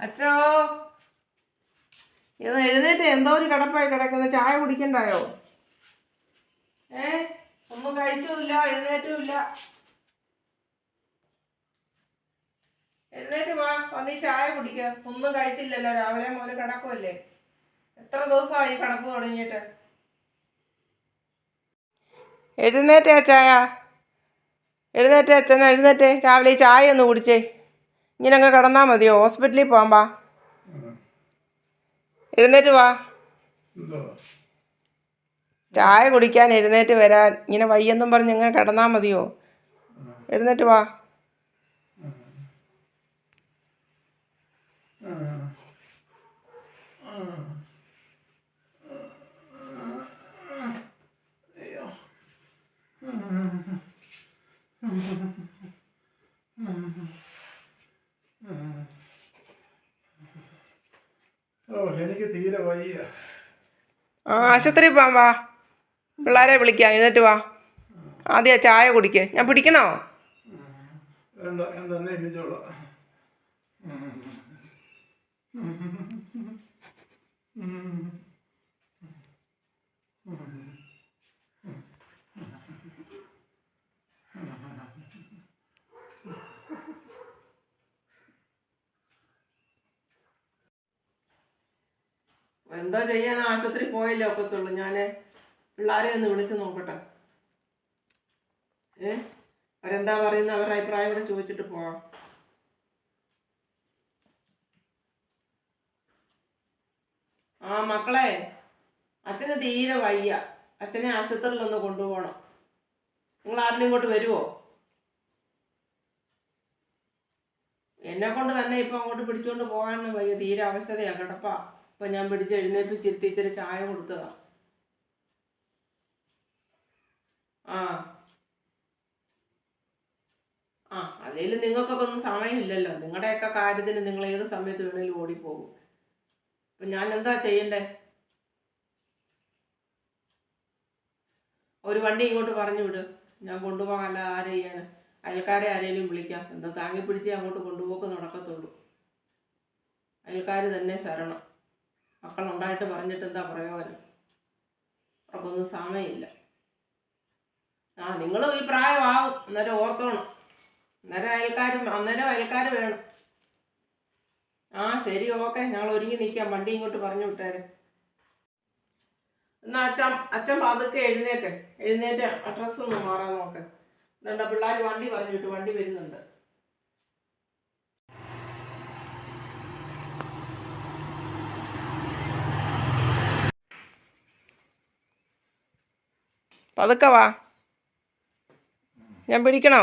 അച്ചോ, ഇത് എഴുന്നേറ്റ് എന്തോ ഒരു കിടപ്പായി കിടക്കുന്ന. ചായ കുടിക്കണ്ടായോ? ഒന്നും കഴിച്ചുമില്ല, എഴുന്നേറ്റുമില്ല. എഴുന്നേറ്റ് വാ, വന്നീ ചായ കുടിക്കുക. ഒന്നും കഴിച്ചില്ലല്ലോ, രാവിലെ മുതൽ കിടക്കുമല്ലേ. എത്ര ദിവസമായി കിടപ്പ് തുടങ്ങിയിട്ട്? എഴുന്നേറ്റേ ചായ, എഴുന്നേറ്റേ അച്ഛൻ, എഴുന്നേറ്റേ. രാവിലെ ഈ ചായ ഒന്ന് കുടിച്ചേ. ഇങ്ങനെ അങ്ങ് കിടന്നാൽ മതിയോ? ഹോസ്പിറ്റലിൽ പോകാൻ വാ. എഴുന്നേറ്റ് വാ. ചായ കുടിക്കാൻ എഴുന്നേറ്റ് വരാൻ. ഇങ്ങനെ വയ്യെന്നും പറഞ്ഞ് ഇങ്ങനെ കിടന്നാൽ മതിയോ? എഴുന്നേറ്റ് വാ. എനിക്ക് തീരെ വയ്യ. ആശുപത്രി പോകാൻ വാ. പിള്ളേരെ വിളിക്കാം. എഴുന്നേറ്റ് വാ. ആദ്യം ചായ കുടിക്ക്. ഞാൻ പിടിക്കണോ? തന്നെ എണ്ണിച്ചോളാം. എന്തോ ചെയ്യാൻ, ആശുപത്രി പോയല്ലേ ഒക്കത്തുള്ളൂ. ഞാൻ പിള്ളേരെ ഒന്ന് വിളിച്ച് നോക്കട്ടെ. അവരെന്താ പറയുന്നത്, അവരുടെ അഭിപ്രായം കൂടെ ചോദിച്ചിട്ട് പോവാം. മക്കളെ, അച്ഛന് തീരെ വയ്യ. അച്ഛനെ ആശുപത്രിയിലൊന്ന് കൊണ്ടുപോകണം. നിങ്ങൾ ആരുടെ ഇങ്ങോട്ട് വരുമോ? എന്നെ കൊണ്ട് തന്നെ ഇപ്പം അങ്ങോട്ട് പിടിച്ചുകൊണ്ട് പോകാനൊന്നും വയ്യ. തീരെ അവശതയാണ്, കിടപ്പാ. അപ്പം ഞാൻ പിടിച്ച് എഴുന്നേൽപ്പിച്ചിരുത്തി ഇച്ചിരി ചായ കൊടുത്തതാ. അല്ലെങ്കിലും നിങ്ങൾക്കൊക്കെ ഒന്നും സമയമില്ലല്ലോ. നിങ്ങളുടെയൊക്കെ കാര്യത്തിന് നിങ്ങൾ ഏത് സമയത്ത് വേണമെങ്കിലും ഓടിപ്പോകും. അപ്പം ഞാൻ എന്താ ചെയ്യണ്ടേ? ഒരു വണ്ടി ഇങ്ങോട്ട് പറഞ്ഞു വിട്, ഞാൻ കൊണ്ടുപോകാൻ. അല്ല ആരെ ചെയ്യാൻ? അയൽക്കാരെ ആരെങ്കിലും വിളിക്കാം. എന്താ താങ്ങി പിടിച്ചേ അങ്ങോട്ട് കൊണ്ടുപോക്ക് നടക്കത്തുള്ളൂ. അയൽക്കാർ തന്നെ ശരണം. മക്കളുണ്ടായിട്ട് പറഞ്ഞിട്ട് എന്താ പ്രയോജനം? അവർക്കൊന്നും സമയമില്ല. നിങ്ങളും ഈ പ്രായമാവും. അന്നേരം ഓർത്തോണം. അന്നേരം അയൽക്കാർ വേണം. ശരി, ഓക്കെ. ഞങ്ങൾ ഒരുങ്ങി നിൽക്കാം. വണ്ടി ഇങ്ങോട്ട് പറഞ്ഞു വിട്ടേരെ. എന്നാ അച്ഛൻ പതുക്കെ എഴുന്നേറ്റ് ഡ്രസ്സ് ഒന്ന് മാറാൻ നോക്ക്. എന്താ പിള്ളേർ വണ്ടി പറഞ്ഞു വിട്ടു. വണ്ടി വരുന്നുണ്ട്. പതുക്കെ വാ. ഞാൻ പിടിക്കണോ?